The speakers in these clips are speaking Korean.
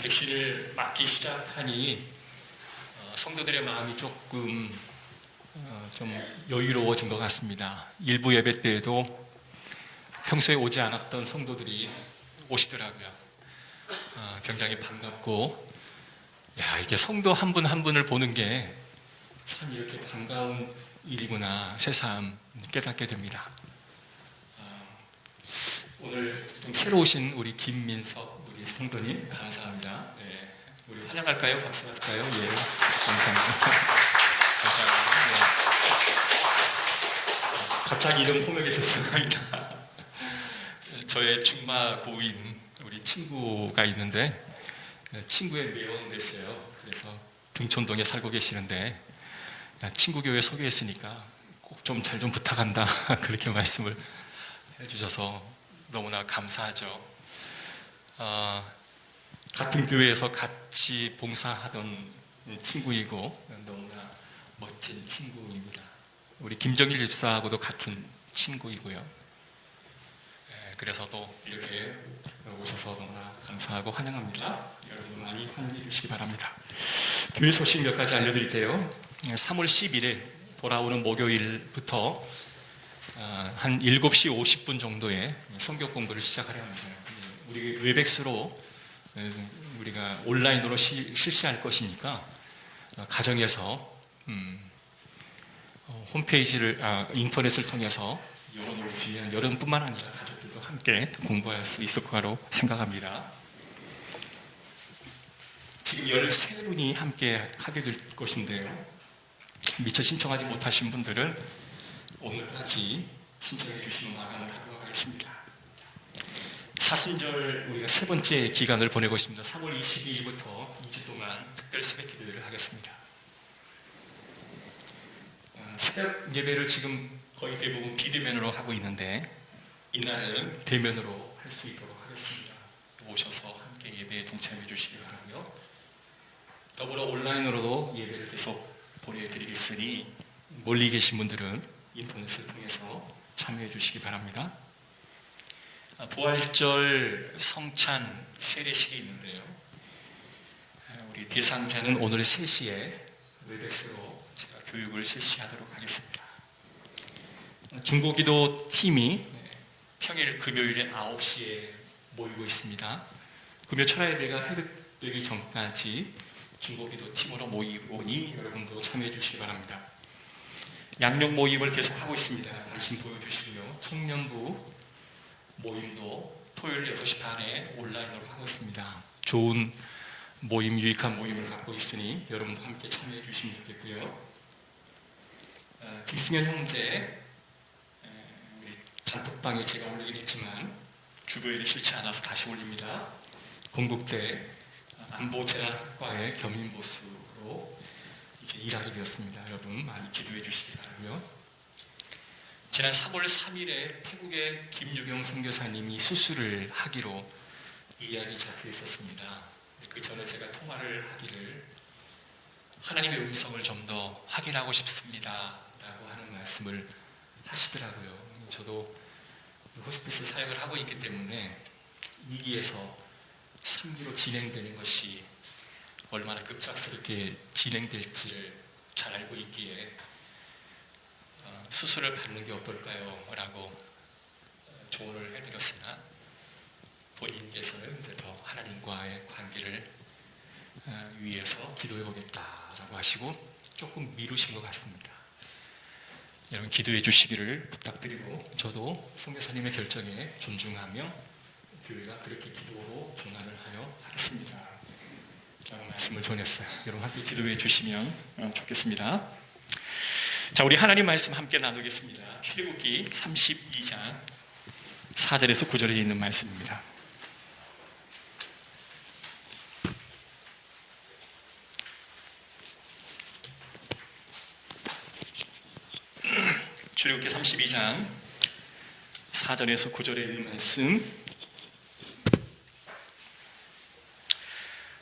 백신을 맞기 시작하니 성도들의 마음이 조금 좀 여유로워진 것 같습니다. 일부 예배 때에도 평소에 오지 않았던 성도들이 오시더라고요. 굉장히 반갑고, 이렇게 성도 한 분 한 분을 보는 게 참 이렇게 반가운 일이구나 새삼 깨닫게 됩니다. 오늘 좀 새로 오신 우리 김민석 우리 성도님 감사합니다. 네. 우리 환영할까요? 박수할까요? 예, 감사합니다. 감사합니다. 네. 갑자기 이름 호명해서 죄송합니다. 저의 중마 고인 우리 친구가 있는데 친구의 매원되세요. 그래서 등촌동에 살고 계시는데 친구 교회 소개했으니까 꼭 좀 잘 좀 부탁한다 그렇게 말씀을 해주셔서 너무나 감사하죠. 같은 교회에서 같이 봉사하던 친구이고 너무나 멋진 친구입니다. 우리 김정일 집사하고도 같은 친구이고요. 그래서 또 이렇게 오셔서 너무나 감사하고 환영합니다. 여러분 많이 환영해 주시기 바랍니다. 교회 소식 몇 가지 알려드릴게요. 3월 10일에 돌아오는 목요일부터 한 7시 50분 정도에 성경 공부를 시작하려 합니다. 우리 웨백스로 우리가 온라인으로 실시할 것이니까 가정에서 홈페이지를 인터넷을 통해서 열어놓으시면 여러분뿐만 아니라 가족들도 함께 공부할 수 있을 거라고 생각합니다. 지금 13분이 함께 하게 될 것인데요. 미처 신청하지 못하신 분들은 오늘까지 신청해 주시면 마감을 하도록 하겠습니다. 사순절 우리가 세 번째 기간을 보내고 있습니다. 3월 22일부터 2주 동안 특별 새벽 기도회를 하겠습니다. 새벽 예배를 지금 거의 대부분 비대면으로 하고 있는데 이날은 대면으로 할 수 있도록 하겠습니다. 오셔서 함께 예배에 동참해 주시기 바라고요. 더불어 온라인으로도 예배를 계속 보내드리겠으니 멀리 계신 분들은 인터넷을 통해서 참여해 주시기 바랍니다. 부활절 성찬 세례식이 있는데요. 우리 대상자는 오늘 3시에 웨백스로 제가 교육을 실시하도록 하겠습니다. 중고기도 팀이 평일 금요일에 9시에 모이고 있습니다. 금요 철야예배가 회복되기 전까지 중고기도 팀으로 모이고니 여러분도 참여해 주시기 바랍니다. 양력 모임을 계속하고 있습니다. 관심 보여주시고요. 청년부 모임도 토요일 6시 반에 온라인으로 하고 있습니다. 좋은 모임, 유익한 모임을 갖고 있으니 여러분도 함께 참여해 주시면 좋겠고요. 김승현 형제 우리 단톡방에 제가 올리긴 했지만 주보에는 싫지 않아서 다시 올립니다. 건국대 안보재난학과의 겸임보수로 이제 일하게 되었습니다. 여러분 많이 기도해 주시기 바라고요. 지난 3월 3일에 태국의 김유경 선교사님이 수술을 하기로 이야기 잡혀 있었습니다. 그 전에 제가 통화를 하기를 하나님의 음성을 좀 더 확인하고 싶습니다 라고 하는 말씀을 하시더라고요. 저도 호스피스 사역을 하고 있기 때문에 2기에서 3기로 진행되는 것이 얼마나 급작스럽게 진행될지를 잘 알고 있기에 수술을 받는 게 어떨까요? 라고 조언을 해드렸으나 본인께서는 이제 더 하나님과의 관계를 위해서 기도해 보겠다라고 하시고 조금 미루신 것 같습니다. 여러분 기도해 주시기를 부탁드리고 저도 선교사님의 결정에 존중하며 교회가 그렇게 기도로 전환을 하여 하겠습니다. 라는 말씀을 전했어요. 여러분 함께 기도해 주시면 좋겠습니다. 자, 우리 하나님 말씀 함께 나누겠습니다. 출애굽기 32장 4절에서 9절에 있는 말씀입니다. 출애굽기 32장 4절에서 9절에 있는 말씀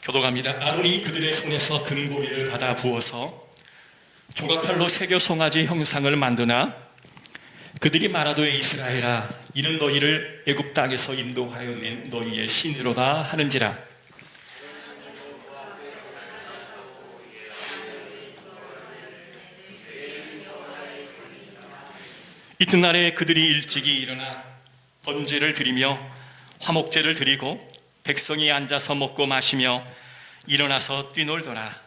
교독합니다. 아론이 그들의 손에서 금고리를 받아 부어서 조각칼로 새겨 송아지 형상을 만드나 그들이 말하되 이스라엘아 이는 너희를 애굽 땅에서 인도하여 낸 너희의 신이로다 하는지라. 이튿날에 그들이 일찍이 일어나 번제를 드리며 화목제를 드리고 백성이 앉아서 먹고 마시며 일어나서 뛰놀더라.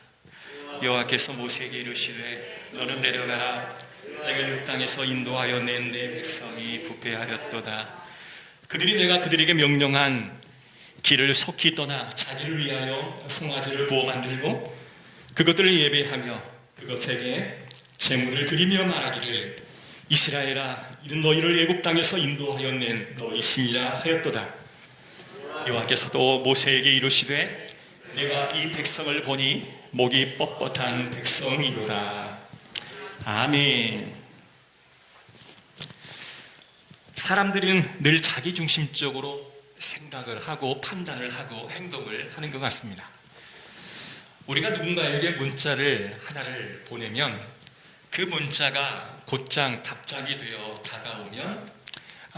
여호와께서 모세에게 이르시되 너는 내려가라. 내가 이 땅에서 인도하여 낸 내 백성이 부패하였도다. 그들이 내가 그들에게 명령한 길을 속히 떠나 자기를 위하여 송아지를 부어 만들고 그것들을 예배하며 그것에게 제물을 드리며 말하기를 이스라엘아, 이는 너희를 애굽 땅에서 인도하여 낸 너희 신이라 하였도다. 여호와께서도 모세에게 이르시되 내가 이 백성을 보니 목이 뻣뻣한 백성이로다. 아멘. 사람들은 늘 자기중심적으로 생각을 하고 판단을 하고 행동을 하는 것 같습니다. 우리가 누군가에게 문자를 하나를 보내면 그 문자가 곧장 답장이 되어 다가오면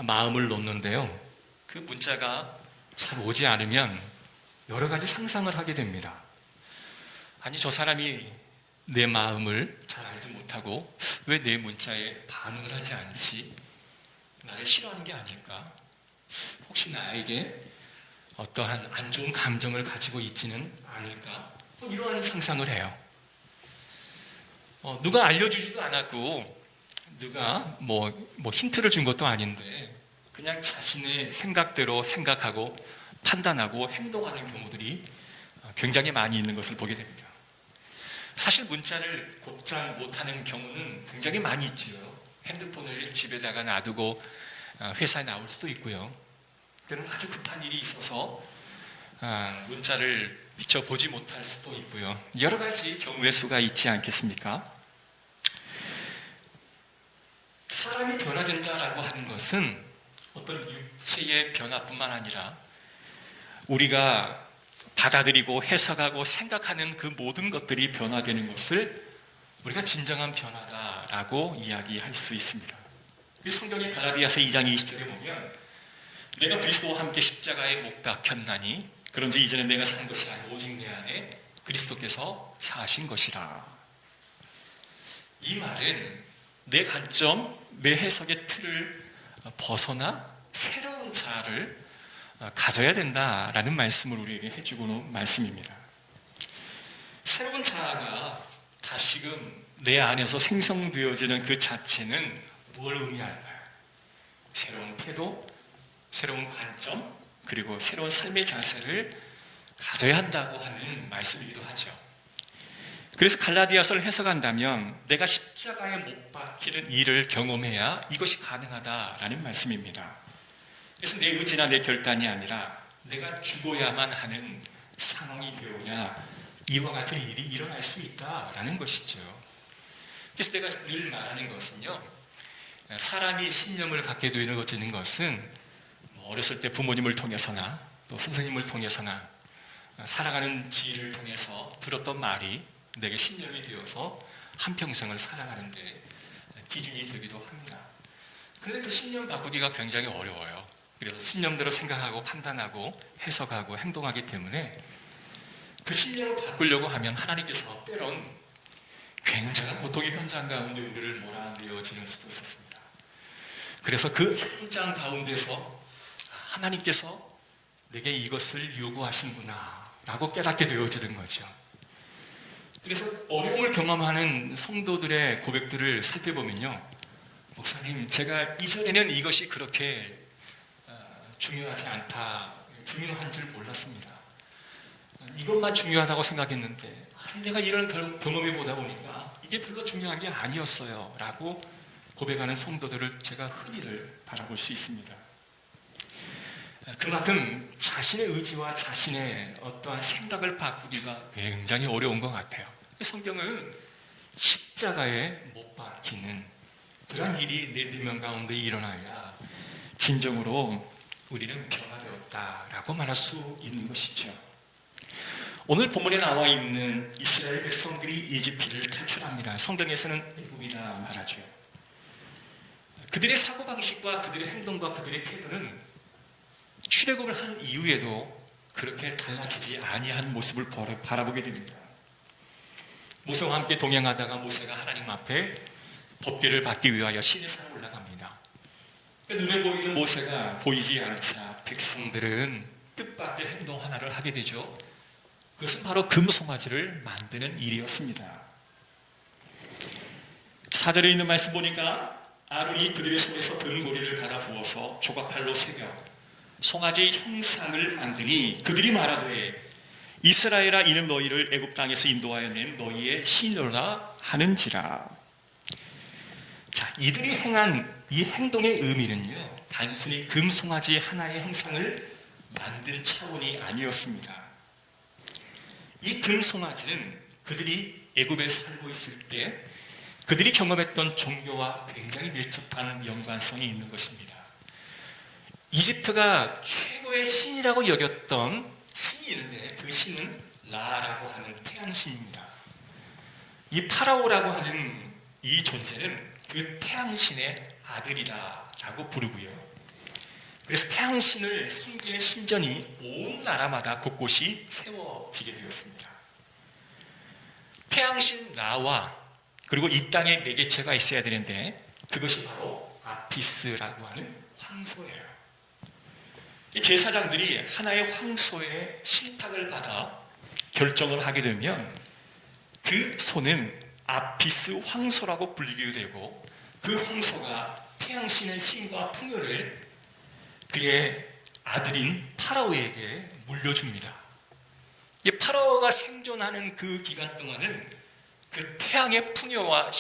마음을 놓는데요. 그 문자가 잘 오지 않으면 여러 가지 상상을 하게 됩니다. 아니, 저 사람이 내 마음을 잘 알지 못하고 왜 내 문자에 반응을 하지 않지? 나를 싫어하는 게 아닐까? 혹시 나에게 어떠한 안 좋은 감정을 가지고 있지는 않을까? 이러한 상상을 해요. 누가 알려주지도 않았고 누가 뭐 힌트를 준 것도 아닌데 그냥 자신의 생각대로 생각하고 판단하고 행동하는 경우들이 굉장히 많이 있는 것을 보게 됩니다. 사실 문자를 곧장 못하는 경우는 굉장히 많이 있지요. 핸드폰을 집에다가 놔두고 회사에 나올 수도 있고요. 때로는 아주 급한 일이 있어서 문자를 미처 보지 못할 수도 있고요. 여러 가지 경우의 수가 있지 않겠습니까? 사람이 변화된다라고 하는 것은 어떤 육체의 변화뿐만 아니라 우리가 받아들이고 해석하고 생각하는 그 모든 것들이 변화되는 것을 우리가 진정한 변화다라고 이야기할 수 있습니다. 성경의 갈라디아서 2장 20절에 보면 내가 그리스도와 함께 십자가에 못 박혔나니 그런지 이제는 내가 산 것이 아니라 오직 내 안에 그리스도께서 사신 것이라. 이 말은 내 관점, 내 해석의 틀을 벗어나 새로운 자아를 가져야 된다라는 말씀을 우리에게 해주고는 말씀입니다. 새로운 자아가 다시금 내 안에서 생성되어지는 그 자체는 무엇을 의미할까요? 새로운 태도, 새로운 관점, 그리고 새로운 삶의 자세를 가져야 한다고 하는 말씀이기도 하죠. 그래서 갈라디아서를 해석한다면 내가 십자가에 못 박히는 일을 경험해야 이것이 가능하다라는 말씀입니다. 그래서 내 의지나 내 결단이 아니라 내가 죽어야만 하는 상황이 되어야 이와 같은 일이 일어날 수 있다라는 것이죠. 그래서 내가 늘 말하는 것은요, 사람이 신념을 갖게 되어지는 것은 어렸을 때 부모님을 통해서나 또 선생님을 통해서나 살아가는 지혜를 통해서 들었던 말이 내게 신념이 되어서 한평생을 살아가는데 기준이 되기도 합니다. 그런데 그 신념 바꾸기가 굉장히 어려워요. 그래서 신념대로 생각하고 판단하고 해석하고 행동하기 때문에 그 신념을 바꾸려고 하면 하나님께서 때론 굉장한 고통의 현장 가운데 우리를 몰아내어지는 수도 있었습니다. 그래서 그 현장 가운데서 하나님께서 내게 이것을 요구하시는구나 라고 깨닫게 되어지는 거죠. 그래서 어려움을 경험하는 성도들의 고백들을 살펴보면요, 목사님, 제가 이전에는 이것이 그렇게 중요하지 않다, 중요한 줄 몰랐습니다. 이것만 중요하다고 생각했는데 내가 이런 경험해 보다 보니까 이게 별로 중요한 게 아니었어요 라고 고백하는 성도들을 제가 흔히들 바라볼 수 있습니다. 그만큼 자신의 의지와 자신의 어떠한 생각을 바꾸기가 굉장히 어려운 것 같아요. 성경은 십자가에 못 박히는 그런 일이 내 내면 가운데 일어나야 진정으로 우리는 변화되었다라고 말할 수 있는 것이죠. 오늘 본문에 나와 있는 이스라엘 백성들이 이집트를 탈출합니다. 성경에서는 애굽이라 말하죠. 그들의 사고방식과 그들의 행동과 그들의 태도는 출애굽을 한 이후에도 그렇게 달라지지 아니한 모습을 바라보게 됩니다. 모세와 함께 동행하다가 모세가 하나님 앞에 법궤를 받기 위하여 시내산에 올라갑니다. 눈에 보이는 모세가 보이지 않자 백성들은 뜻밖의 행동 하나를 하게 되죠. 그것은 바로 금송아지를 만드는 일이었습니다. 4절에 있는 말씀 보니까 아론이 그들의 손에서 금고리를 받아 부어서 조각칼로 새겨 송아지 형상을 만드니 그들이 말하되 이스라엘아 이는 너희를 애굽 땅에서 인도하여 낸 너희의 신이라 하는지라. 자, 이들이 행한 이 행동의 의미는요, 단순히 금송아지 하나의 형상을 만든 차원이 아니었습니다. 이 금송아지는 그들이 애굽에 살고 있을 때 그들이 경험했던 종교와 굉장히 밀접한 연관성이 있는 것입니다. 이집트가 최고의 신이라고 여겼던 신이 있는데 그 신은 라라고 하는 태양신입니다. 이 파라오라고 하는 이 존재는 그 태양신의 아들이다라고 부르고요. 그래서 태양신을 숨기는 신전이 온 나라마다 곳곳이 세워지게 되었습니다. 태양신 라와 그리고 이 땅에 매개체가 있어야 되는데 그것이 바로 아피스라고 하는 황소예요. 이 제사장들이 하나의 황소의 신탁을 받아 결정을 하게 되면 그 소는 아피스 황소라고 불리게 되고 그 황소가 태양신의 힘과 풍요를 그의 아들인 파라오에게 물려줍니다. 파라오가 생존하는 그 기간 동안은 그 태양의 풍요와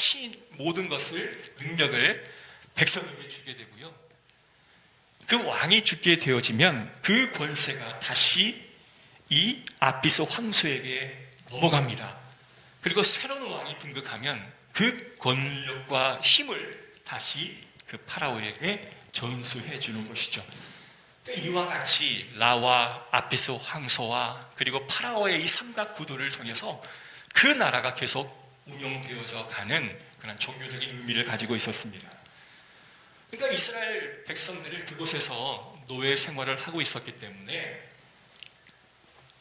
모든 것을 능력을 백성에게 주게 되고요. 그 왕이 죽게 되어지면 그 권세가 다시 이 아피스 황소에게 넘어갑니다. 그리고 새로운 왕이 등극하면 그 권력과 힘을 다시 그 파라오에게 전수해 주는 것이죠. 이와 같이 라와 아피스 황소와 그리고 파라오의 이 삼각 구도를 통해서 그 나라가 계속 운영되어져 가는 그런 종교적인 의미를 가지고 있었습니다. 그러니까 이스라엘 백성들을 그곳에서 노예 생활을 하고 있었기 때문에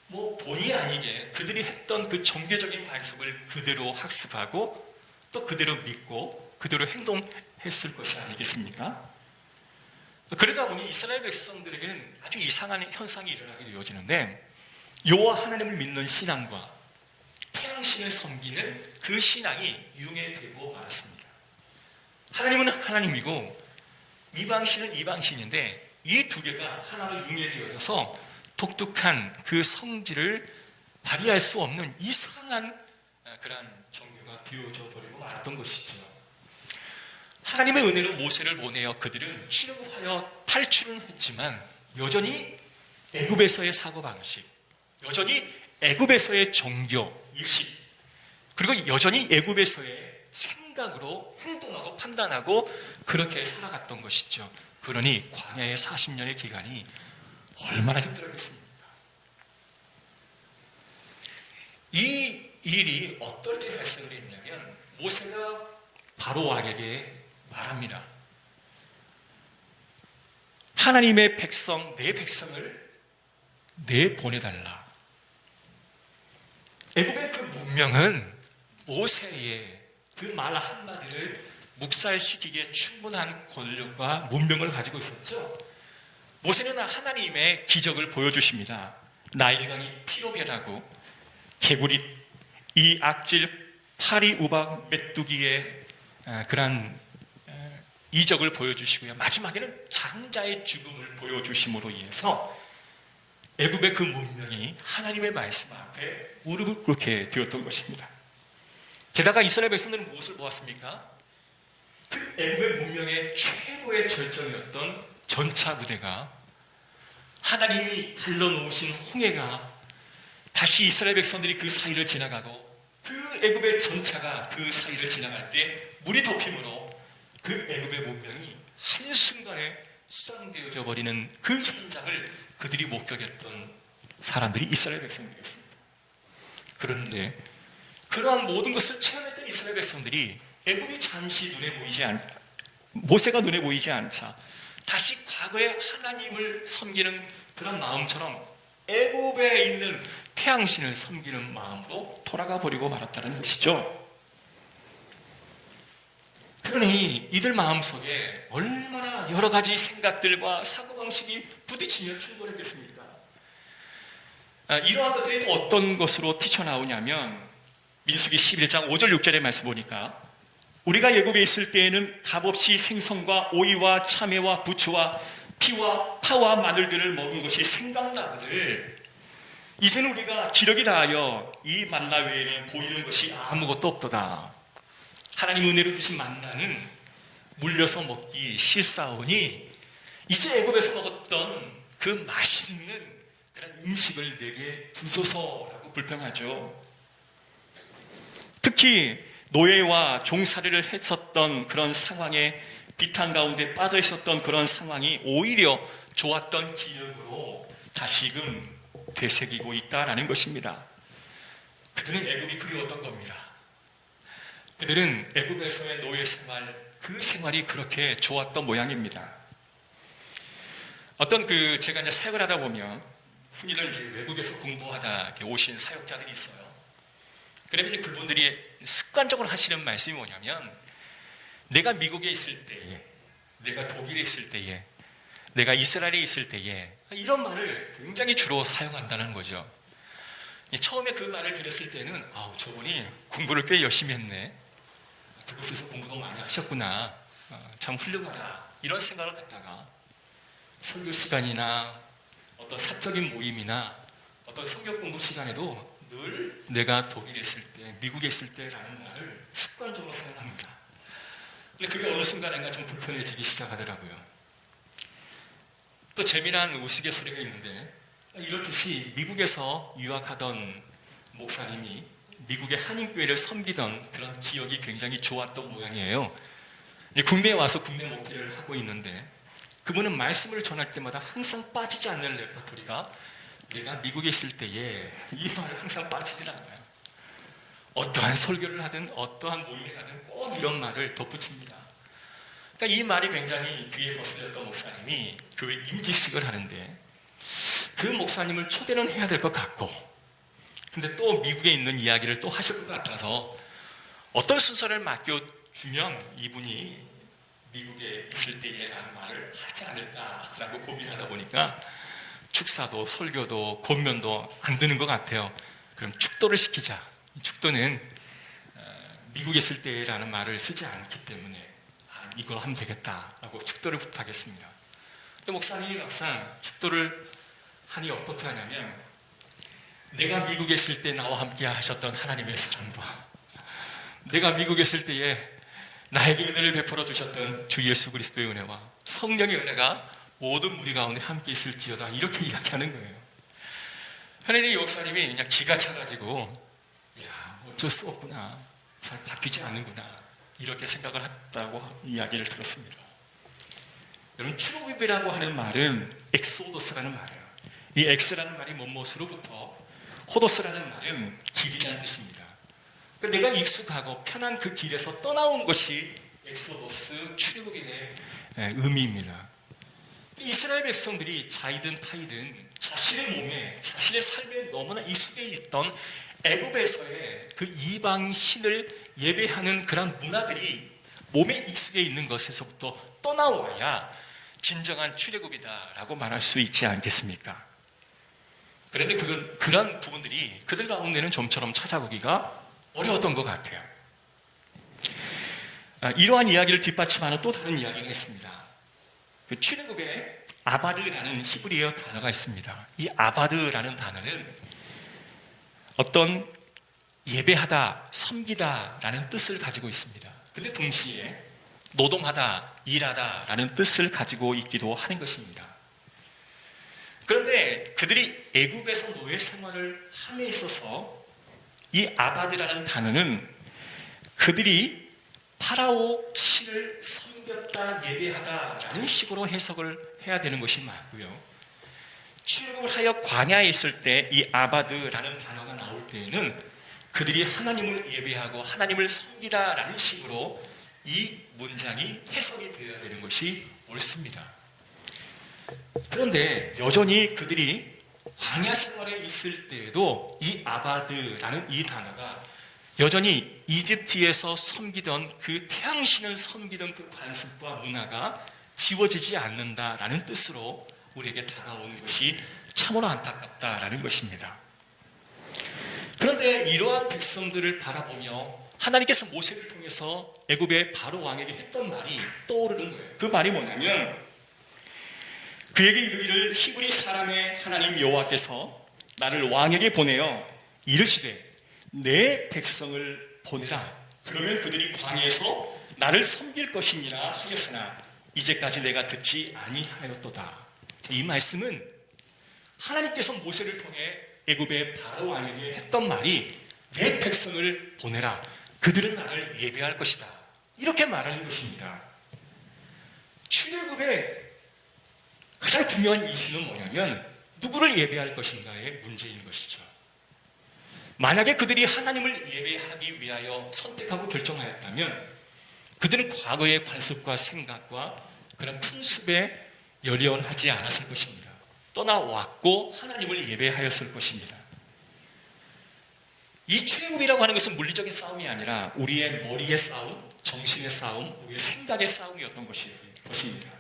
본의 아니게 그들이 했던 그 종교적인 관습을 그대로 학습하고 또 그대로 믿고 그대로 행동했을 것이 아니겠습니까? 그러다 보니 이스라엘 백성들에게는 아주 이상한 현상이 일어나게 되어지는데 여호와 하나님을 믿는 신앙과 태양신을 섬기는 그 신앙이 융해되고 말았습니다. 하나님은 하나님이고 이방신은 이방신인데 이 두 개가 하나로 융해되어져서 독특한 그 성질을 발휘할 수 없는 이상한 그러한 종교가 되어져 버리고 말았던 것이죠. 하나님의 은혜로 모세를 보내어 그들은 출애굽하여 탈출은 했지만 여전히 애굽에서의 사고방식, 여전히 애굽에서의 종교, 의식, 그리고 여전히 애굽에서의 생각으로 행동하고 판단하고 그렇게 살아갔던 것이죠. 그러니 광야의 40년의 기간이 얼마나 힘들었겠습니까? 이 일이 어떨 때 발생을 했냐면 모세가 바로 왕에게 말합니다. 하나님의 백성, 내 백성을 내보내달라. 애굽의 그 문명은 모세의 그 말 한마디를 묵살시키기에 충분한 권력과 문명을 가지고 있었죠. 모세는 하나님의 기적을 보여주십니다. 나일강이 피로 변하고 개구리 이 악질 파리 우박 메뚜기의 그런 이적을 보여주시고요. 마지막에는 장자의 죽음을 보여주심으로 인해서 애굽의 그 문명이 하나님의 말씀 앞에 무릎을 꿇게 되었던 것입니다. 게다가 이스라엘 백성들은 무엇을 보았습니까? 그 애굽의 문명의 최고의 절정이었던 전차 부대가 하나님이 불러놓으신 홍해가 다시 이스라엘 백성들이 그 사이를 지나가고 그 애굽의 전차가 그 사이를 지나갈 때 물이 덮임으로 그 애굽의 문명이 한순간에 수장되어져 버리는 그 현장을 그들이 목격했던 사람들이 이스라엘 백성들이었습니다. 그런데 그러한 모든 것을 체험했던 이스라엘 백성들이 애굽이 잠시 모세가 눈에 보이지 않자 다시 과거의 하나님을 섬기는 그런 마음처럼 애굽에 있는 태양신을 섬기는 마음으로 돌아가 버리고 말았다는 것이죠. 그러니 이들 마음속에 얼마나 여러 가지 생각들과 사고방식이 부딪히며 충돌했겠습니까? 이러한 것들이 또 어떤 것으로 튀쳐나오냐면 민수기 11장 5절 6절의 말씀 보니까 우리가 애굽에 있을 때에는 값없이 생선과 오이와 참외와 부추와 피와 파와 마늘들을 먹은 것이 생각나거늘 이제는 우리가 기력이 다하여 이 만나 외에는 보이는 것이 아무것도 없도다. 하나님 은혜로 주신 만나는 물려서 먹기 싫사오니 이제 애굽에서 먹었던 그 맛있는 그런 음식을 내게 주소서라고 불평하죠. 특히 노예와 종살이를 했었던 그런 상황에 비탄 가운데 빠져 있었던 그런 상황이 오히려 좋았던 기억으로 다시금 되새기고 있다라는 것입니다. 그들은 애굽이 그리웠던 겁니다. 그들은 애굽에서의 노예 생활, 그 생활이 그렇게 좋았던 모양입니다. 제가 이제 사역을 하다 보면 흔히들 이제 외국에서 공부하다 이렇게 오신 사역자들이 있어요. 그러면 이제 그분들이 습관적으로 하시는 말씀이 뭐냐면, 내가 미국에 있을 때에, 내가 독일에 있을 때에, 내가 이스라엘에 있을 때에, 이런 말을 굉장히 주로 사용한다는 거죠. 처음에 그 말을 들었을 때는 저분이 공부를 꽤 열심히 했네, 그곳에서 공부도 많이 하셨구나, 참 훌륭하다, 이런 생각을 갖다가 설교 시간이나 어떤 사적인 모임이나 어떤 성경 공부 시간에도 늘 내가 독일에 있을 때, 미국에 있을 때라는 말을 습관적으로 사용합니다. 근데 그게 어느 순간인가 좀 불편해지기 시작하더라고요. 또 재미난 우스갯소리가 있는데, 이렇듯이 미국에서 유학하던 목사님이 미국의 한인교회를 섬기던 그런 기억이 굉장히 좋았던 모양이에요. 국내에 와서 국내 목회를 하고 있는데 그분은 말씀을 전할 때마다 항상 빠지지 않는 레퍼토리가 내가 미국에 있을 때에, 이 말을 항상 빠지질 않아요. 어떠한 설교를 하든 어떠한 모임을 하든 꼭 이런 말을 덧붙입니다. 그러니까 이 말이 굉장히 귀에 거슬렸던 목사님이 교회 임직식을 하는데 그 목사님을 초대는 해야 될 것 같고, 근데 또 미국에 있는 이야기를 또 하실 것 같아서 어떤 순서를 맡겨주면 이분이 미국에 있을 때에라는 말을 하지 않을까라고 고민하다 보니까 축사도 설교도 권면도 안 되는 것 같아요. 그럼 축도를 시키자. 축도는 미국에 있을 때라는 말을 쓰지 않기 때문에 이걸 하면 되겠다라고 축도를 부탁했습니다. 근데 목사님이 막상 축도를 하니 어떻게 하냐면, 내가 미국에 있을 때 나와 함께 하셨던 하나님의 사랑과 내가 미국에 있을 때에 나에게 은혜를 베풀어 주셨던 주 예수 그리스도의 은혜와 성령의 은혜가 모든 무리 가운데 함께 있을지어다, 이렇게 이야기하는 거예요. 하나님, 이 목사님이 그냥 기가 차가지고 어쩔 수 없구나, 잘 바뀌지 않는구나, 이렇게 생각을 했다고 이야기를 들었습니다. 여러분, 출애굽이라고 하는 말은 엑소도스라는 말이에요. 이 엑스라는 말이 무엇으로부터, 호도스라는 말은 길이라는 뜻입니다. 그러니까 내가 익숙하고 편한 그 길에서 떠나온 것이 엑소도스, 출애굽의 의미입니다. 이스라엘 백성들이 자이든 타이든 자신의 몸에, 자신의 삶에 너무나 익숙해 있던 애굽에서의 그 이방 신을 예배하는 그런 문화들이 몸에 익숙해 있는 것에서부터 떠나와야 진정한 출애굽이다라고 말할 수 있지 않겠습니까? 그런데 그런 부분들이 그들 가운데는 좀처럼 찾아보기가 어려웠던 것 같아요. 이러한 이야기를 뒷받침하는 또 다른 이야기가 있습니다. 그 출애굽에 아바드라는 히브리어 단어가 있습니다. 이 아바드라는 단어는 어떤 예배하다, 섬기다라는 뜻을 가지고 있습니다. 근데 동시에 노동하다, 일하다라는 뜻을 가지고 있기도 하는 것입니다. 그런데 그들이 애굽에서 노예 생활을 함에 있어서 이 아바드라는 단어는 그들이 파라오 신을 섬겼다, 예배하다라는 식으로 해석을 해야 되는 것이 맞고요. 출애굽을 하여 광야에 있을 때 이 아바드라는 단어가 나올 때에는 그들이 하나님을 예배하고 하나님을 섬기다라는 식으로 이 문장이 해석이 되어야 되는 것이 옳습니다. 그런데 여전히 그들이 광야 생활에 있을 때에도 이 아바드라는 이 단어가 여전히 이집트에서 섬기던 그 태양신을 섬기던 그 관습과 문화가 지워지지 않는다라는 뜻으로 우리에게 다가오는 것이 참으로 안타깝다라는 것입니다. 그런데 이러한 백성들을 바라보며 하나님께서 모세를 통해서 애굽의 바로 왕에게 했던 말이 떠오르는 거예요. 그 말이 뭐냐면 그에게 이르기를 히브리 사람의 하나님 여호와께서 나를 왕에게 보내어 이르시되 내 백성을 보내라. 그러면 그들이 광야에서 나를 섬길 것이니라 하였으나 이제까지 내가 듣지 아니하였도다. 이 말씀은 하나님께서 모세를 통해 애굽의 바로 왕에게 했던 말이 내 백성을 보내라. 그들은 나를 예배할 것이다. 이렇게 말하는 것입니다. 출애굽의 가장 중요한 이슈는 뭐냐면 누구를 예배할 것인가의 문제인 것이죠. 만약에 그들이 하나님을 예배하기 위하여 선택하고 결정하였다면 그들은 과거의 관습과 생각과 그런 풍습에 열연하지 않았을 것입니다. 떠나왔고 하나님을 예배하였을 것입니다. 이 출애굽이라고 하는 것은 물리적인 싸움이 아니라 우리의 머리의 싸움, 정신의 싸움, 우리의 생각의 싸움이었던 것입니다.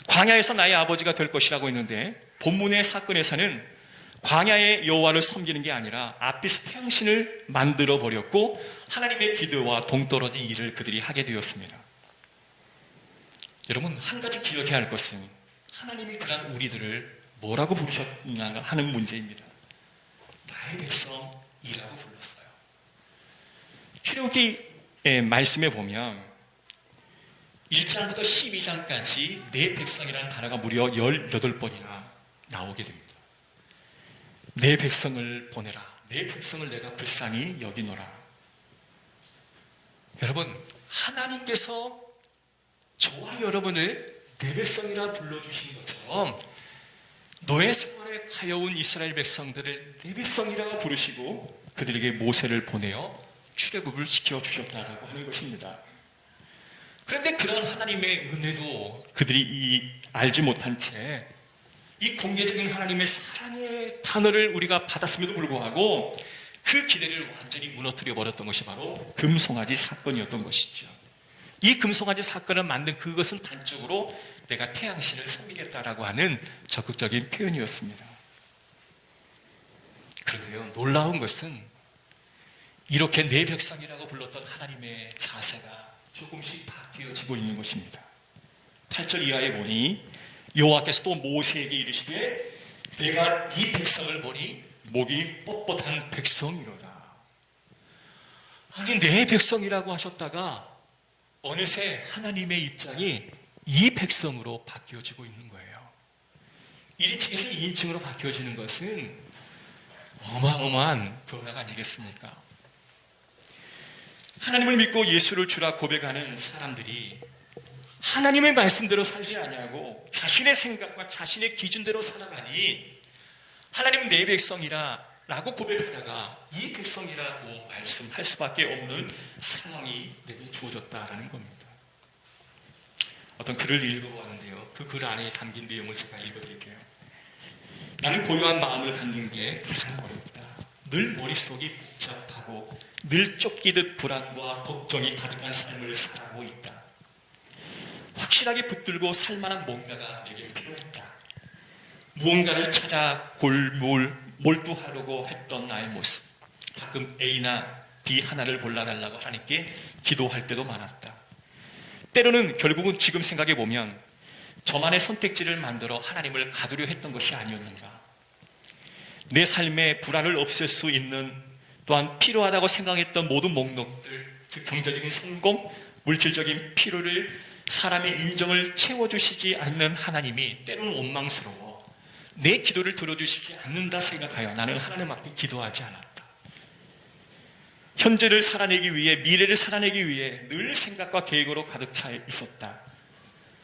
광야에서 나의 아버지가 될 것이라고 했는데 본문의 사건에서는 광야의 여호와를 섬기는 게 아니라 아피스 태양신을 만들어 버렸고 하나님의 기도와 동떨어진 일을 그들이 하게 되었습니다. 여러분, 한 가지 기억해야 할 것은 하나님이 그런 우리들을 뭐라고 부르셨냐 하는 문제입니다. 나의 백성이라고 불렀어요. 출애굽기의 말씀에 보면 1장부터 12장까지 내 백성이라는 단어가 무려 18번이나 나오게 됩니다. 내 백성을 보내라. 내 백성을 내가 불쌍히 여기노라. 여러분, 하나님께서 저와 여러분을 내 백성이라 불러주신 것처럼 노예 생활에 가여운 이스라엘 백성들을 내 백성이라고 부르시고 그들에게 모세를 보내어 출애굽을 시켜주셨다라고 하는 것입니다. 그런데 그런 하나님의 은혜도 그들이 알지 못한 채 이 공개적인 하나님의 사랑의 단어를 우리가 받았음에도 불구하고 그 기대를 완전히 무너뜨려 버렸던 것이 바로 금송아지 사건이었던 것이죠. 이 금송아지 사건을 만든 그것은 단적으로 내가 태양신을 섬기겠다라고 하는 적극적인 표현이었습니다. 그런데요, 놀라운 것은 이렇게 내 백성이라고 불렀던 하나님의 자세가 조금씩 바뀌어지고 있는 것입니다. 8절 이하에 보니 여호와께서 또 모세에게 이르시되 내가 이 백성을 보니 목이 뻣뻣한 백성이로다. 아니, 내 백성이라고 하셨다가 어느새 하나님의 입장이 이 백성으로 바뀌어지고 있는 거예요. 1인칭에서 2인칭으로 바뀌어지는 것은 어마어마한 변화가 아니겠습니까? 하나님을 믿고 예수를 주라 고백하는 사람들이 하나님의 말씀대로 살지 아니하고 자신의 생각과 자신의 기준대로 살아가니 하나님은 내 백성이라 라고 고백하다가 이 백성이라고 말씀할 수밖에 없는 상황이 내게 주어졌다라는 겁니다. 어떤 글을 읽어보았는데요, 그 글 안에 담긴 내용을 제가 읽어드릴게요. 나는 고요한 마음을 갖는 게 가장 어렵다. 늘 머릿속이 복잡하고 늘 쫓기듯 불안과 걱정이 가득한 삶을 살아가고 있다. 확실하게 붙들고 살만한 뭔가가 내게 필요했다. 무언가를 찾아 몰두하려고 했던 나의 모습. 가끔 A나 B 하나를 골라달라고 하나님께 기도할 때도 많았다. 때로는 결국은 지금 생각해 보면 저만의 선택지를 만들어 하나님을 가두려 했던 것이 아니었는가. 내 삶의 불안을 없앨 수 있는 또한 필요하다고 생각했던 모든 목록들, 그 경제적인 성공, 물질적인 필요를 사람의 인정을 채워주시지 않는 하나님이 때로는 원망스러워 내 기도를 들어주시지 않는다 생각하여 나는 하나님 앞에 기도하지 않았다. 현재를 살아내기 위해, 미래를 살아내기 위해 늘 생각과 계획으로 가득 차 있었다.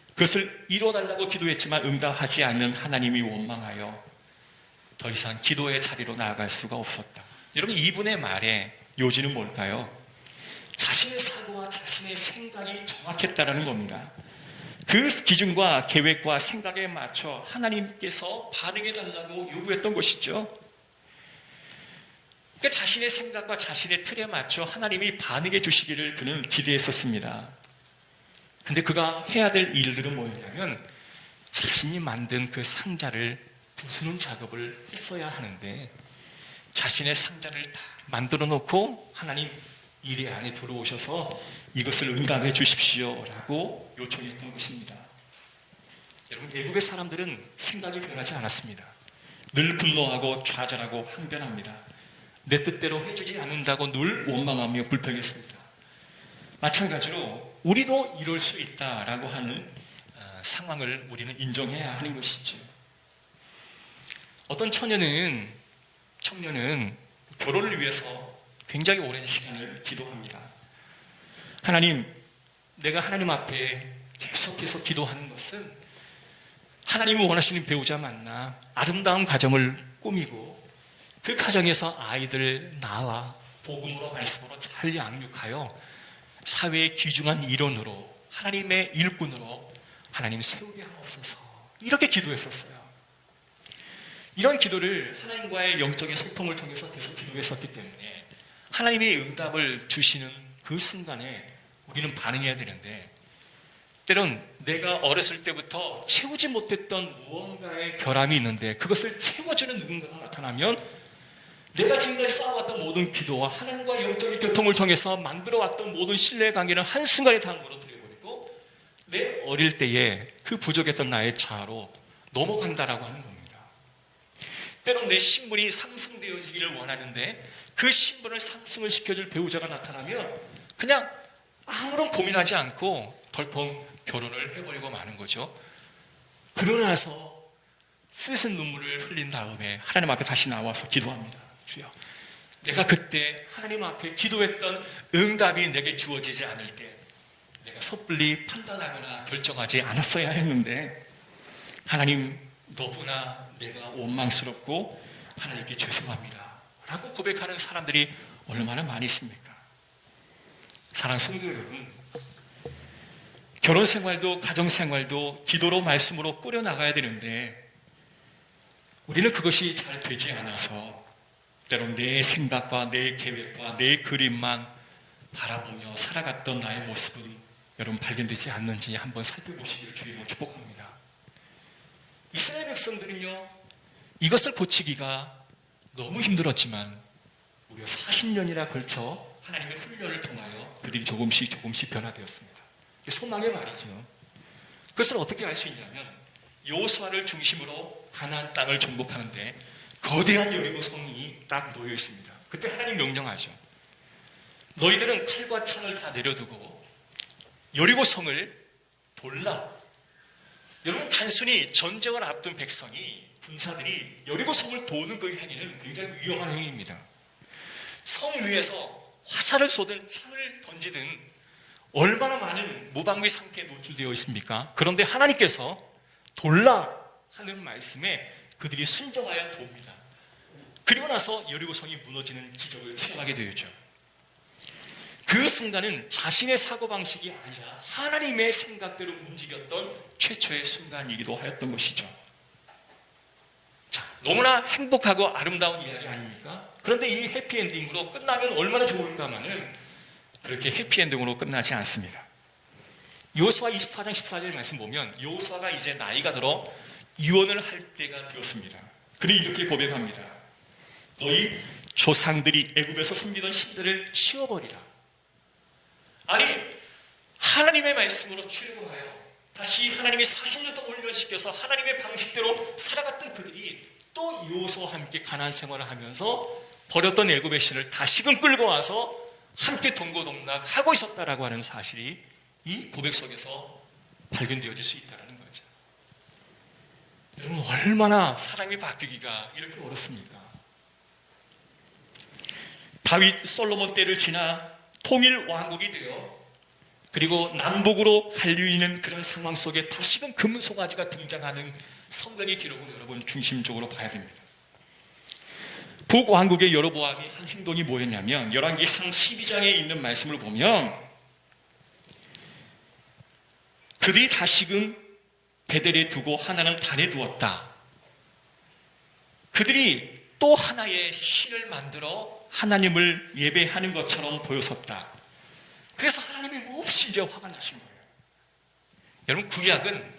그것을 이뤄달라고 기도했지만 응답하지 않는 하나님이 원망하여 더 이상 기도의 자리로 나아갈 수가 없었다. 여러분, 이분의 말의 요지는 뭘까요? 자신의 사고와 자신의 생각이 정확했다라는 겁니다. 그 기준과 계획과 생각에 맞춰 하나님께서 반응해달라고 요구했던 것이죠. 그 자신의 생각과 자신의 틀에 맞춰 하나님이 반응해 주시기를 그는 기대했었습니다. 근데 그가 해야 될 일들은 뭐였냐면 자신이 만든 그 상자를 부수는 작업을 했어야 하는데 자신의 상자를 딱 만들어 놓고 하나님 일의 안에 들어오셔서 이것을 응답해 주십시오 라고 요청했던 것입니다. 여러분, 애굽의 사람들은 생각이 변하지 않았습니다. 늘 분노하고 좌절하고 항변합니다. 내 뜻대로 해주지 않는다고 늘 원망하며 불평했습니다. 마찬가지로 우리도 이럴 수 있다라고 하는 상황을 우리는 인정해야 하는 것이죠. 어떤 청년은 결혼을 위해서 굉장히 오랜 시간을 기도합니다. 하나님, 내가 하나님 앞에 계속해서 기도하는 것은 하나님이 원하시는 배우자 만나 아름다운 가정을 꾸미고 그 가정에서 아이들 낳아 복음으로 말씀으로 잘 양육하여 사회의 귀중한 일원으로 하나님의 일꾼으로 하나님 세우게 하옵소서, 이렇게 기도했었어요. 이런 기도를 하나님과의 영적인 소통을 통해서 계속 기도했었기 때문에 하나님의 응답을 주시는 그 순간에 우리는 반응해야 되는데, 때론 내가 어렸을 때부터 채우지 못했던 무언가의 결함이 있는데 그것을 채워주는 누군가가 나타나면 내가 지금까지 쌓아왔던 모든 기도와 하나님과 영적인 교통을 통해서 만들어왔던 모든 신뢰의 관계는 한순간에 다 무너뜨려버리고 내 어릴 때에 그 부족했던 나의 자아로 넘어간다라고 하는 겁니다. 때론 내 신분이 상승되어지기를 원하는데 그 신분을 상승을 시켜줄 배우자가 나타나면 그냥 아무런 고민하지 않고 덜컹 결혼을 해버리고 마는 거죠. 그러고 나서 씻은 눈물을 흘린 다음에 하나님 앞에 다시 나와서 기도합니다. 주여, 내가 그때 하나님 앞에 기도했던 응답이 내게 주어지지 않을 때 내가 섣불리 판단하거나 결정하지 않았어야 했는데 하나님, 너무나 내가 원망스럽고 하나님께 죄송합니다 라고 고백하는 사람들이 얼마나 많이 있습니까? 사랑하는 성도 여러분, 결혼생활도 가정생활도 기도로 말씀으로 꾸려나가야 되는데 우리는 그것이 잘 되지 않아서 때론 내 생각과 내 계획과 내 그림만 바라보며 살아갔던 나의 모습은 여러분 발견되지 않는지 한번 살펴보시기를 주의로 축복합니다. 이스라엘 백성들은요, 이것을 고치기가 너무 힘들었지만 무려 40년이나 걸쳐 하나님의 훈련을 통하여 그들이 조금씩 변화되었습니다. 이게 소망의 말이죠. 그것을 어떻게 알 수 있냐면 여호수아를 중심으로 가나안 땅을 정복하는데 거대한 여리고 성이 딱 놓여 있습니다. 그때 하나님 명령하죠. 너희들은 칼과 창을 다 내려두고 여리고 성을 돌라. 여러분, 단순히 전쟁을 앞둔 백성이, 군사들이 여리고 성을 도는 그 행위는 굉장히 위험한 행위입니다. 성 위에서 화살을 쏘든 창을 던지든 얼마나 많은 무방비 상태에 노출되어 있습니까? 그런데 하나님께서 돌라 하는 말씀에 그들이 순종하여 돕니다. 그리고 나서 여리고성이 무너지는 기적을 체험하게 되었죠. 그 순간은 자신의 사고방식이 아니라 하나님의 생각대로 움직였던 최초의 순간이기도 하였던 것이죠. 자, 너무나 행복하고 아름다운 이야기 아닙니까? 그런데 이 해피엔딩으로 끝나면 얼마나 좋을까마는 그렇게 해피엔딩으로 끝나지 않습니다. 여호수아 24장 14절 말씀 보면 여호수아가 이제 나이가 들어 유언을 할 때가 되었습니다. 그는 이렇게 고백합니다. 너희 조상들이 애굽에서 섬기던 신들을 치워버리라. 아니, 하나님의 말씀으로 출애굽하여 다시 하나님이 40년 동안 훈련시켜서 하나님의 방식대로 살아갔던 그들이 또 여호수아와 함께 가나안 생활을 하면서 버렸던 애굽의 신을 다시금 끌고 와서 함께 동고동락하고 있었다라고 하는 사실이 이 고백 속에서 발견되어질 수 있다는 거죠. 여러분, 얼마나 사람이 바뀌기가 이렇게 어렵습니까? 다윗 솔로몬 때를 지나 통일 왕국이 되어 그리고 남북으로 갈리는 그런 상황 속에 다시금 금송아지가 등장하는 성경의 기록을 여러분 중심적으로 봐야 됩니다. 북왕국의 여로보암이 한 행동이 뭐였냐면 열왕기상 12장에 있는 말씀을 보면 그들이 다시금 베델에 두고 하나는 단에 두었다. 그들이 또 하나의 신을 만들어 하나님을 예배하는 것처럼 보여섰다. 그래서 하나님이 몹시 이제 화가 나신 거예요. 여러분, 구약은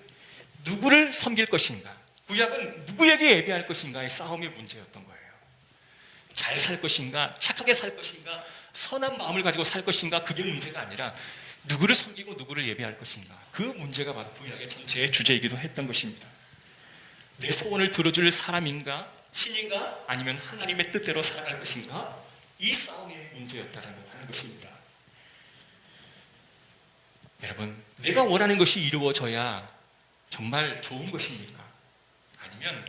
누구를 섬길 것인가, 구약은 누구에게 예배할 것인가의 싸움의 문제였던 거예요. 잘 살 것인가, 착하게 살 것인가, 선한 마음을 가지고 살 것인가, 그게 문제가 아니라 누구를 섬기고 누구를 예배할 것인가, 그 문제가 바로 구약의 전체의 주제이기도 했던 것입니다. 내 소원을 들어줄 사람인가, 신인가, 아니면 하나님의 뜻대로 살아갈 것인가, 이 싸움의 문제였다라고 하는 것입니다. 여러분, 내가 원하는 것이 이루어져야 정말 좋은 것입니까? 아니면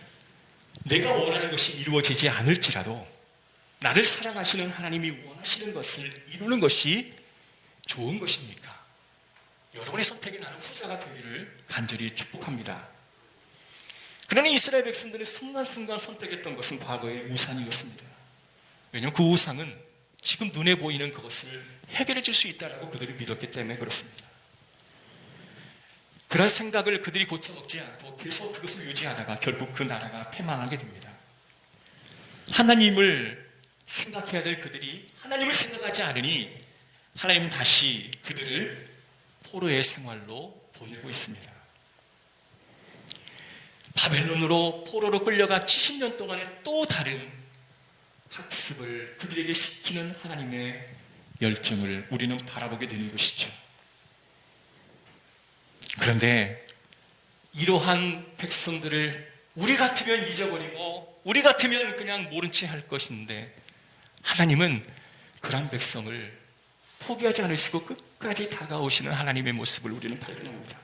내가 원하는 것이 이루어지지 않을지라도 나를 사랑하시는 하나님이 원하시는 것을 이루는 것이 좋은 것입니까? 여러분의 선택이 나는 후자가 되기를 간절히 축복합니다. 그러나 이스라엘 백성들이 순간순간 선택했던 것은 과거의 우상이었습니다. 왜냐하면 그 우상은 지금 눈에 보이는 그것을 해결해 줄 수 있다고 그들이 믿었기 때문에 그렇습니다. 그런 생각을 그들이 고쳐먹지 않고 계속 그것을 유지하다가 결국 그 나라가 패망하게 됩니다. 하나님을 생각해야 될 그들이 하나님을 생각하지 않으니 하나님은 다시 그들을 포로의 생활로 보내고 있습니다. 바벨론으로 포로로 끌려가 70년 동안에 또 다른 학습을 그들에게 시키는 하나님의 열정을 우리는 바라보게 되는 것이죠. 그런데 이러한 백성들을 우리 같으면 잊어버리고 우리 같으면 그냥 모른 채 할 것인데 하나님은 그런 백성을 포기하지 않으시고 끝까지 다가오시는 하나님의 모습을 우리는 발견합니다.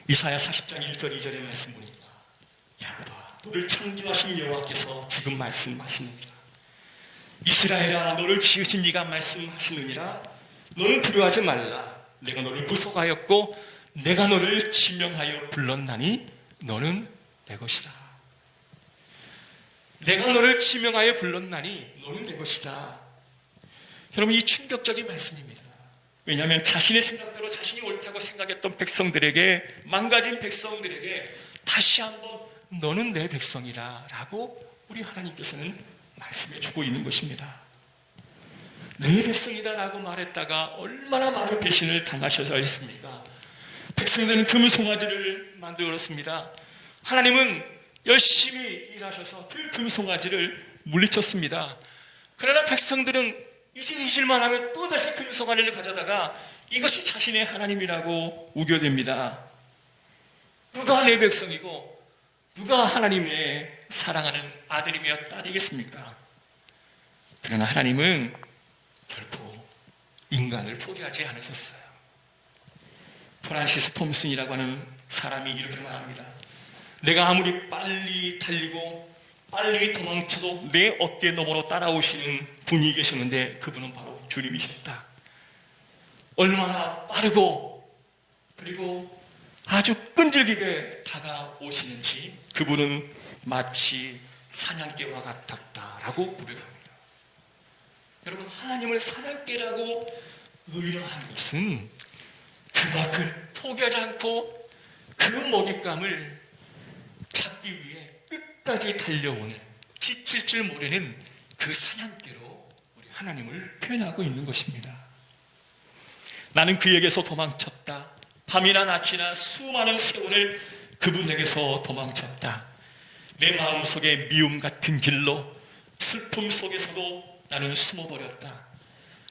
이사야 40장 1절 2절의 말씀 보니까 야곱아, 너를 창조하신 여호와께서 지금 말씀하시느니라. 이스라엘아, 너를 지으신 이가 말씀하시느니라. 너는 두려워하지 말라. 내가 너를 구속하였고 내가 너를 지명하여 불렀나니 너는 내 것이라. 내가 너를 지명하여 불렀나니 너는 내 것이다. 여러분, 이 충격적인 말씀입니다. 왜냐하면 자신의 생각대로 자신이 옳다고 생각했던 백성들에게, 망가진 백성들에게 다시 한번 너는 내 백성이라 라고 우리 하나님께서는 말씀해 주고 있는 것입니다. 내 백성이다 라고 말했다가 얼마나 많은 배신을 당하셔야 했습니까? 백성들은 금송아지를 만들었습니다. 하나님은 열심히 일하셔서 그 금송아지를 물리쳤습니다. 그러나 백성들은 이제 잊을만 하면 또다시 금송아지를 가져다가 이것이 자신의 하나님이라고 우겨댑니다. 누가 내 백성이고 누가 하나님의 사랑하는 아들이며 딸이겠습니까? 그러나 하나님은 결코 인간을 포기하지 않으셨어요. 프란시스 톰슨이라고 하는 사람이 이렇게 말합니다. 내가 아무리 빨리 달리고 빨리 도망쳐도 내 어깨 너머로 따라오시는 분이 계셨는데 그분은 바로 주님이셨다. 얼마나 빠르고 그리고 아주 끈질기게 다가오시는지 그분은 마치 사냥개와 같았다라고 고백합니다. 여러분, 하나님을 사냥개라고 의뢰한 것은 그만큼 포기하지 않고 그 먹잇감을 잡기 위해 끝까지 달려오는, 지칠 줄 모르는 그 사냥개로 우리 하나님을 표현하고 있는 것입니다. 나는 그에게서 도망쳤다. 밤이나 낮이나 수많은 세월을 그분에게서 도망쳤다. 내 마음속에 미움 같은 길로 슬픔 속에서도 나는 숨어버렸다.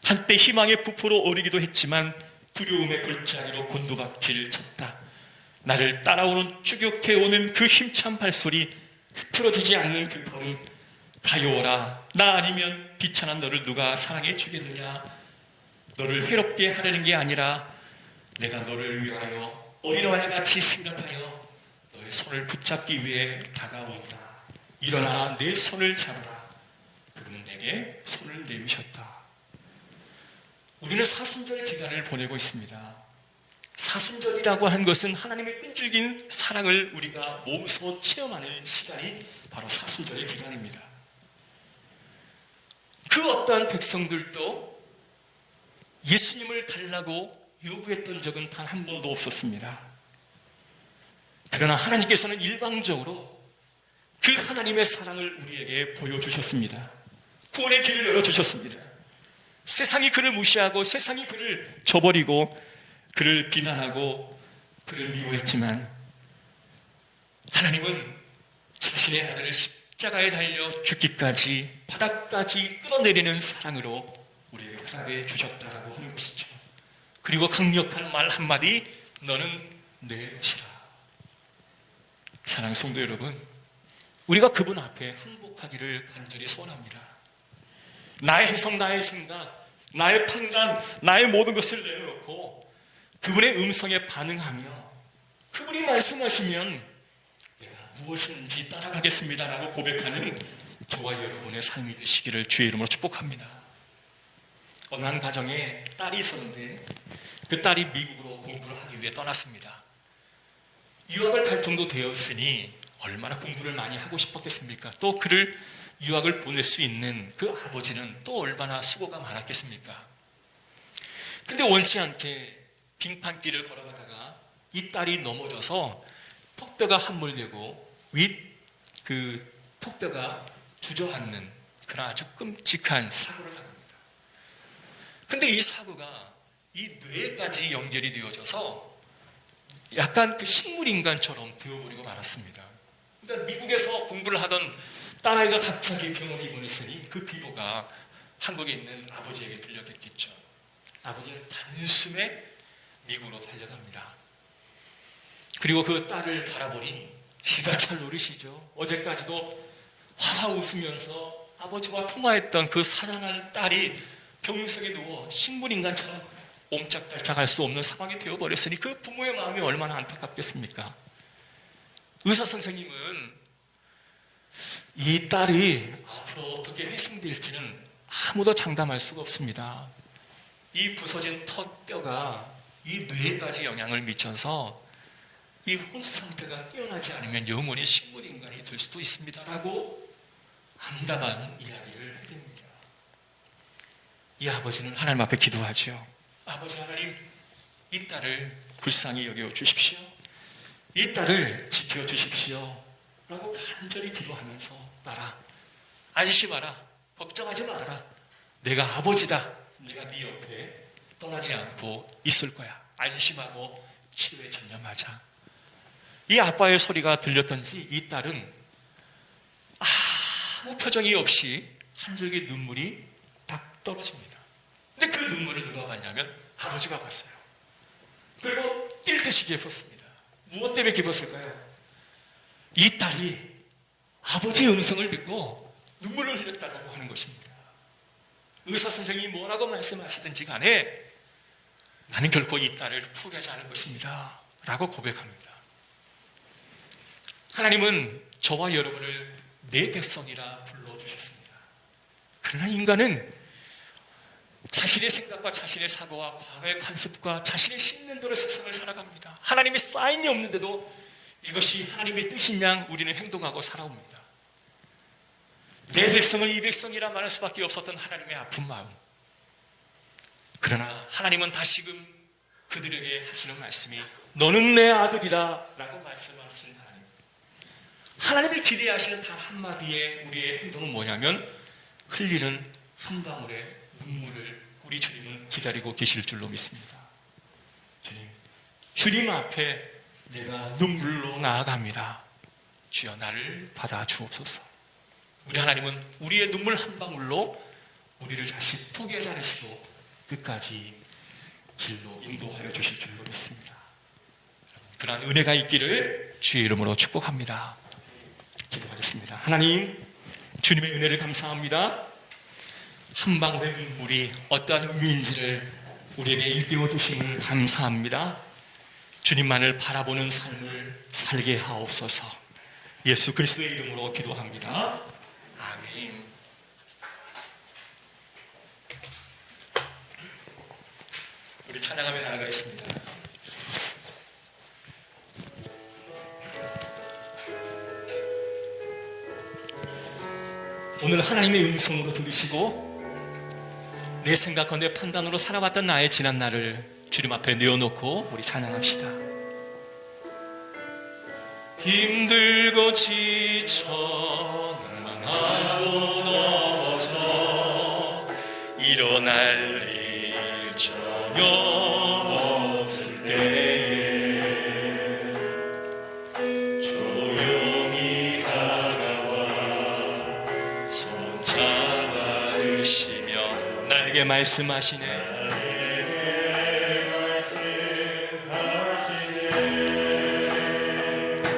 한때 희망의 부포로 오르기도 했지만 두려움의 골짜기로 곤두박질을 쳤다. 나를 따라오는 추격해오는 그 힘찬 발소리, 흐트러지지 않는 그 걸음, 가요오라. 나 아니면 비천한 너를 누가 사랑해 주겠느냐. 너를 해롭게 하려는 게 아니라 내가 너를 위하여 어린아이같이 생각하여 너의 손을 붙잡기 위해 다가온다. 일어나 내 손을 잡으라. 그분은 내게 손을 내미셨다. 우리는 사순절 기간을 보내고 있습니다. 사순절이라고 하는 것은 하나님의 끈질긴 사랑을 우리가 몸소 체험하는 시간이 바로 사순절의 기간입니다. 그 어떠한 백성들도 예수님을 달라고 요구했던 적은 단 한 번도 없었습니다. 그러나 하나님께서는 일방적으로 그 하나님의 사랑을 우리에게 보여주셨습니다. 구원의 길을 열어주셨습니다. 세상이 그를 무시하고 세상이 그를 저버리고 그를 비난하고 그를 미워했지만 하나님은 자신의 아들을 십자가에 달려 죽기까지 바닥까지 끌어내리는 사랑으로 우리에게 허락해 주셨다라고 하는 것이죠. 그리고 강력한 말 한마디, 너는 내 것이라. 사랑하는 성도 여러분, 우리가 그분 앞에 항복하기를 간절히 소원합니다. 나의 해석, 나의 생각, 나의 판단, 나의 모든 것을 내려놓고 그분의 음성에 반응하며 그분이 말씀하시면 내가 무엇이든지 따라가겠습니다 라고 고백하는 저와 여러분의 삶이 되시기를 주의 이름으로 축복합니다. 어느 한 가정에 딸이 있었는데 그 딸이 미국으로 공부를 하기 위해 떠났습니다. 유학을 갈 정도 되었으니 얼마나 공부를 많이 하고 싶었겠습니까? 또 그를 유학을 보낼 수 있는 그 아버지는 또 얼마나 수고가 많았겠습니까? 근데 원치 않게 빙판길을 걸어가다가 이 딸이 넘어져서 폭뼈가 함몰되고 그 폭뼈가 주저앉는 그런 아주 끔찍한 사고를 당합니다. 근데 이 사고가 이 뇌까지 연결이 되어져서 약간 그 식물인간처럼 되어버리고 말았습니다. 그러니까 미국에서 공부를 하던 딸아이가 갑자기 병원에 입원했으니 그 비보가 한국에 있는 아버지에게 들렸겠죠. 아버지는 단숨에 미국으로 달려갑니다. 그리고 그 딸을 바라보니 기가 찰 노릇이죠. 어제까지도 화화 웃으면서 아버지와 통화했던 그 사랑하는 딸이 병석에 누워 식물인간처럼 옴짝달짝할 수 없는 상황이 되어버렸으니 그 부모의 마음이 얼마나 안타깝겠습니까? 의사 선생님은 이 딸이 앞으로 어떻게 회생될지는 아무도 장담할 수가 없습니다. 이 부서진 턱뼈가 이 뇌까지 영향을 미쳐서 이 혼수 상태가 깨어나지 않으면 영원히 식물인간이 될 수도 있습니다 라고 암담한 이야기를 해줍니다. 이 아버지는 하나님 앞에 기도하죠. 아버지 하나님, 이 딸을 불쌍히 여겨 주십시오. 이 딸을 지켜주십시오 라고 간절히 기도하면서 딸아, 안심하라, 걱정하지 말아라. 내가 아버지다. 내가 네 옆에 떠나지 않고 있을 거야. 안심하고 치료에 전념하자. 이 아빠의 소리가 들렸던지 이 딸은 아무 표정이 없이 한 줄기 눈물이 딱 떨어집니다. 근데 그 눈물을 누가 봤냐면 아버지가 봤어요. 그리고 뛸 듯이 기뻤습니다. 무엇 때문에 기뻤을까요? 이 딸이 아버지의 음성을 듣고 눈물을 흘렸다고 하는 것입니다. 의사 선생님이 뭐라고 말씀하시든지 간에 나는 결코 이 딸을 포기하지 않을 것입니다 라고 고백합니다. 하나님은 저와 여러분을 내 백성이라 불러주셨습니다. 그러나 인간은 자신의 생각과 자신의 사고와 과거의 관습과 자신의信念대로 세상을 살아갑니다. 하나님의 사인이 없는데도 이것이 하나님의 뜻인 양 우리는 행동하고 살아옵니다. 내 백성을 이 백성이라 말할 수밖에 없었던 하나님의 아픈 마음. 그러나 하나님은 다시금 그들에게 하시는 말씀이 너는 내 아들이라 라고 말씀하시는 하나님. 하나님이 기대하시는 단 한마디의 우리의 행동은 뭐냐면 흘리는 한 방울의 눈물을 우리 주님은 기다리고 계실 줄로 믿습니다. 주님 앞에 내가 눈물로 나아갑니다. 주여 나를 받아 주옵소서. 우리 하나님은 우리의 눈물 한 방울로 우리를 다시 포기하지 않으시고 끝까지 길로 인도하여 주실 줄로 믿습니다. 그러한 은혜가 있기를 주의 이름으로 축복합니다. 기도하겠습니다. 하나님, 주님의 은혜를 감사합니다. 한 방울의 눈물이 어떠한 의미인지를 우리에게 일깨워 주심을 감사합니다. 주님만을 바라보는 삶을 살게 하옵소서. 예수 그리스도의 이름으로 기도합니다. 아멘. 우리 찬양하며 나아가겠습니다. 오늘 하나님의 음성으로 들으시고 내 생각과 내 판단으로 살아왔던 나의 지난 날을 주님 앞에 내어놓고 우리 찬양합시다. 힘들고 지쳐 낭만하고 넘어져 없을 때에 조용히 다가와 손 잡아주시며 나에게 말씀하시네.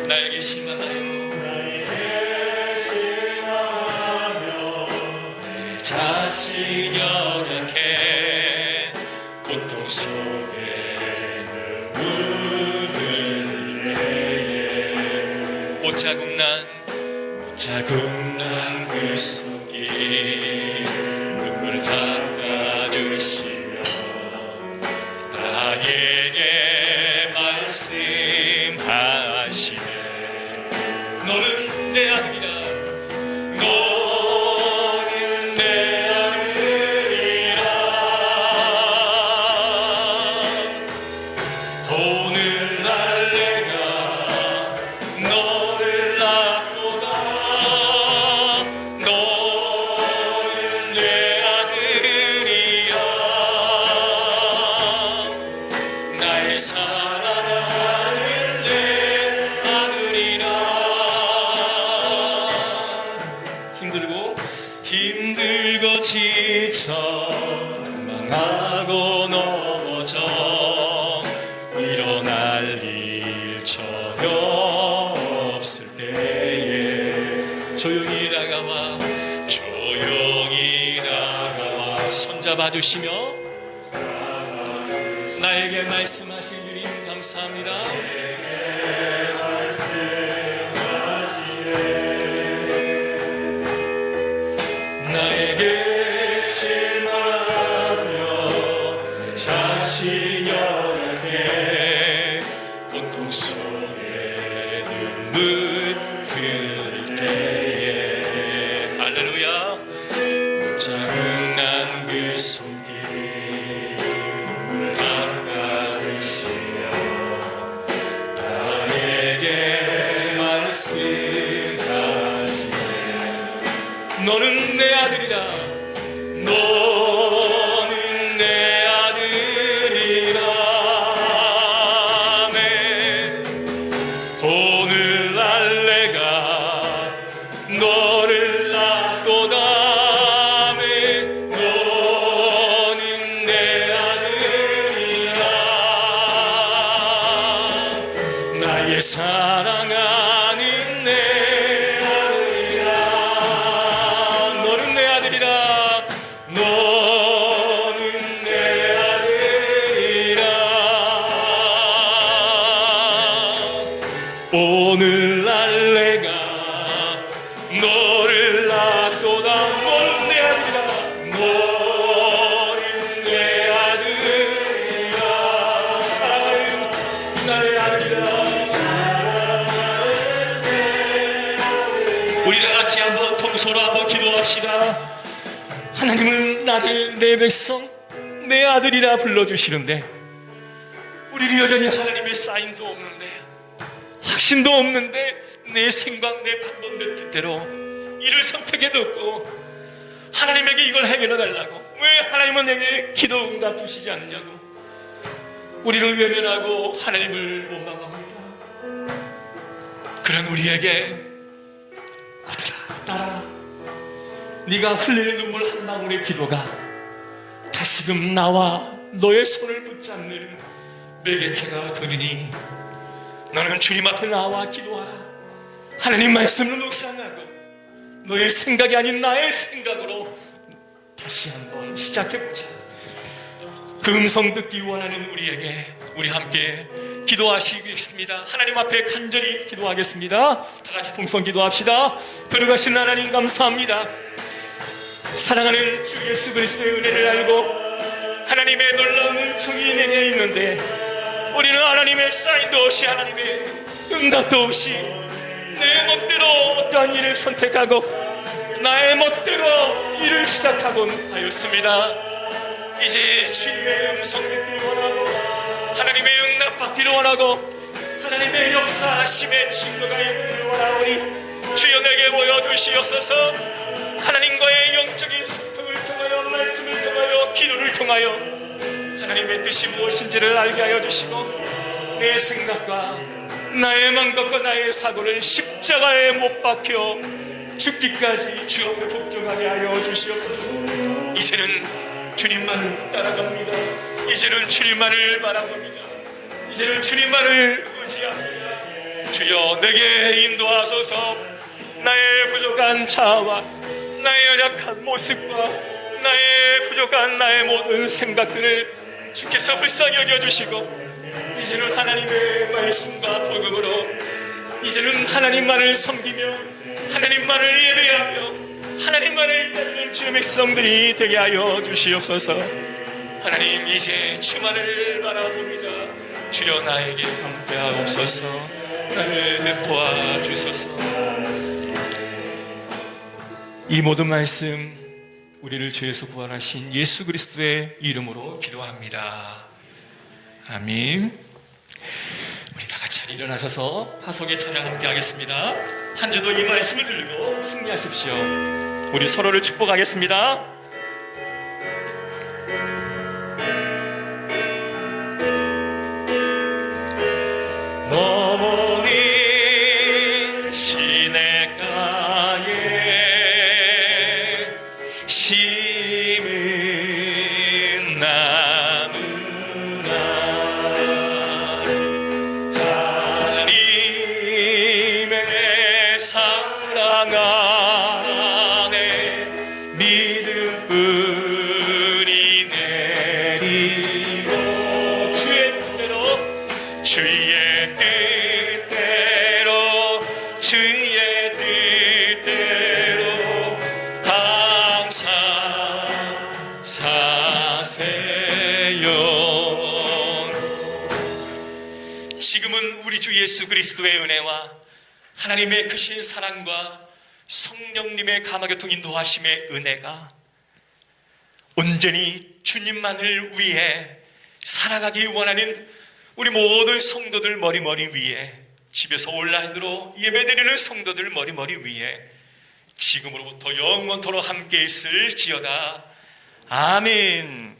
나에게 실망하여 내 자신 연약해 고통 속에 눈물 흘릴 때에 자국난 그 속이 눈물 닦아주시며 나에게 말씀하시네. 너는 내 아들이라. 너는 내 아들이라. 오늘날 내가 너를 낳고다. 너는 내 아들이라. 나의 사랑하는 내 아들이라. 힘들고 지쳐 망하고 넘어져 일어날 일 전혀 없을 때에 조용히 다가와 손잡아 주시며 나에게 말씀하실 주님 감사합니다. 나에게 실망하며 내 자신 연약해 고통 속에 눈물 흘릴 때에 할렐루야. 자국난 그 손길 눈물 닦아주시며 나에게 말씀하시네. 너는 내 아들이라. 너는 내 아들이라. 오늘날 내가 너를 낳고다. 너는 내 아들이라. 나의 사랑하는 내 너는 내 아들이라. 오늘날 내가 너를 낳고다. 너는 내 아들이라. 너는 내 아들이라. 사랑하는 나의 아들이라. 우리 다 같이 한번 통소로 한번 기도합시다. 하나님은 나를 내 백성 내 아들이라 불러주시는데 우리는 여전히 하나님의 사인도 없는데 확신도 없는데 내 생각 내 방법 내 뜻대로 이를 선택해뒀고 하나님에게 이걸 해결해 달라고 왜 하나님은 내게 기도 응답 주시지 않냐고 우리는 외면하고 하나님을 원망합니다. 그런 우리에게 아들아 딸아 네가 흘리는 눈물 한 방울의 기도가 다시금 나와 너의 손을 붙잡는 매개체가 되느니 너는 주님 앞에 나와 기도하라. 하나님 말씀을 묵상하고 너의 생각이 아닌 나의 생각으로 다시 한번 시작해보자. 그 음성 듣기 원하는 우리에게 우리 함께 기도하시겠습니다. 하나님 앞에 간절히 기도하겠습니다. 다 같이 통성 기도합시다. 거룩하신 하나님 감사합니다. 사랑하는 주 예수 그리스도의 은혜를 알고 하나님의 놀라운 은총이 내게 있는데 우리는 하나님의 사인도 없이 하나님의 응답도 없이 내 멋대로 어떠한 일을 선택하고 나의 멋대로 일을 시작하곤 하였습니다. 이제 주님의 음성 듣기를 원하고 하나님의 응답 받기를 원하고 하나님의 역사하심의 증거가 있기를 원하오니 주여 내게 보여주시옵소서. 하나님과의 영적인 소통을 통하여 말씀을 통하여 기도를 통하여 하나님의 뜻이 무엇인지를 알게 하여 주시고 내 생각과 나의 마음과 나의 사고를 십자가에 못 박혀 죽기까지 주 앞에 복종하게 하여 주시옵소서. 이제는 주님만을 따라갑니다. 이제는 주님만을 바라봅니다. 이제는 주님만을 의지합니다. 주여 내게 인도하소서. 나의 부족한 자아와 나의 연약한 모습과 나의 부족한 나의 모든 생각들을 주께서 불쌍히 여겨주시고 이제는 하나님의 말씀과 복음으로 이제는 하나님만을 섬기며 하나님만을 예배하며 하나님만을 따르는 주의 백성들이 되게 하여 주시옵소서. 하나님 이제 주만을 바라봅니다. 주여 나에게 함께하옵소서. 나를 도와주소서. 이 모든 말씀 우리를 죄에서 부활하신 예수 그리스도의 이름으로 기도합니다. 아멘. 우리 다 같이 일어나셔서 파송의 찬양 함께 하겠습니다. 한 주도 이 말씀을 들고 승리하십시오. 우리 서로를 축복하겠습니다. 너머는 시냇가에 심은 나무나 하나님의 사랑 안에 믿음뿐이 내리고 주의 뜻대로 항상 사세요. 지금은 우리 주 예수 그리스도의 은혜와 하나님의 크신 사랑과 성령님의 감화교통 인도하심의 은혜가 온전히 주님만을 위해 살아가기 원하는 우리 모든 성도들 머리머리 위에, 집에서 온라인으로 예배드리는 성도들 머리머리 위에 지금으로부터 영원토록 함께 있을지어다. 아멘.